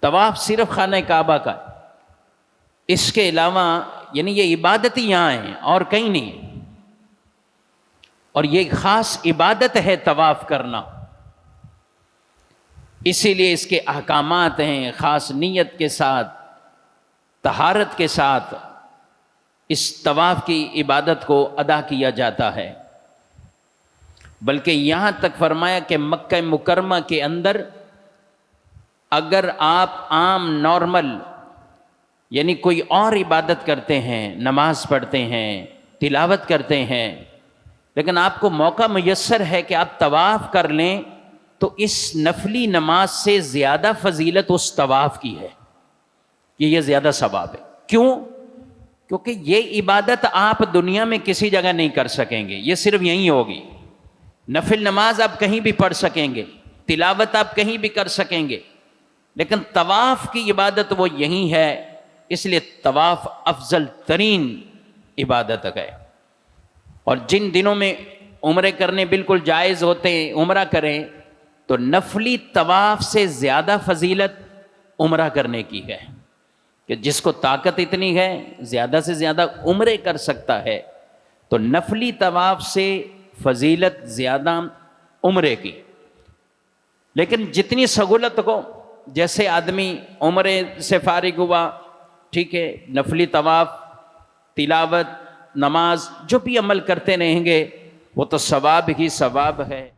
طواف صرف خانہ کعبہ کا ہے، اس کے علاوہ یعنی یہ عبادت ہی یہاں ہے اور کہیں نہیں، اور یہ خاص عبادت ہے طواف کرنا، اسی لیے اس کے احکامات ہیں، خاص نیت کے ساتھ، طہارت کے ساتھ اس طواف کی عبادت کو ادا کیا جاتا ہے۔ بلکہ یہاں تک فرمایا کہ مکہ مکرمہ کے اندر اگر آپ عام نارمل یعنی کوئی اور عبادت کرتے ہیں، نماز پڑھتے ہیں، تلاوت کرتے ہیں، لیکن آپ کو موقع میسر ہے کہ آپ طواف کر لیں، تو اس نفلی نماز سے زیادہ فضیلت اس طواف کی ہے، کہ یہ زیادہ ثواب ہے۔ کیوں؟ کیونکہ یہ عبادت آپ دنیا میں کسی جگہ نہیں کر سکیں گے، یہ صرف یہیں ہوگی۔ نفل نماز آپ کہیں بھی پڑھ سکیں گے، تلاوت آپ کہیں بھی کر سکیں گے، لیکن طواف کی عبادت وہ یہیں ہے، اس لیے طواف افضل ترین عبادت ہے۔ اور جن دنوں میں عمرے کرنے بالکل جائز ہوتے ہیں، عمرہ کریں، تو نفلی طواف سے زیادہ فضیلت عمرہ کرنے کی ہے، کہ جس کو طاقت اتنی ہے زیادہ سے زیادہ عمرے کر سکتا ہے، تو نفلی طواف سے فضیلت زیادہ عمرے کی۔ لیکن جتنی سہولت ہو، جیسے آدمی عمرے سے فارغ ہوا، ٹھیک ہے، نفلی طواف، تلاوت، نماز جو بھی عمل کرتے رہیں گے وہ تو ثواب ہی ثواب ہے۔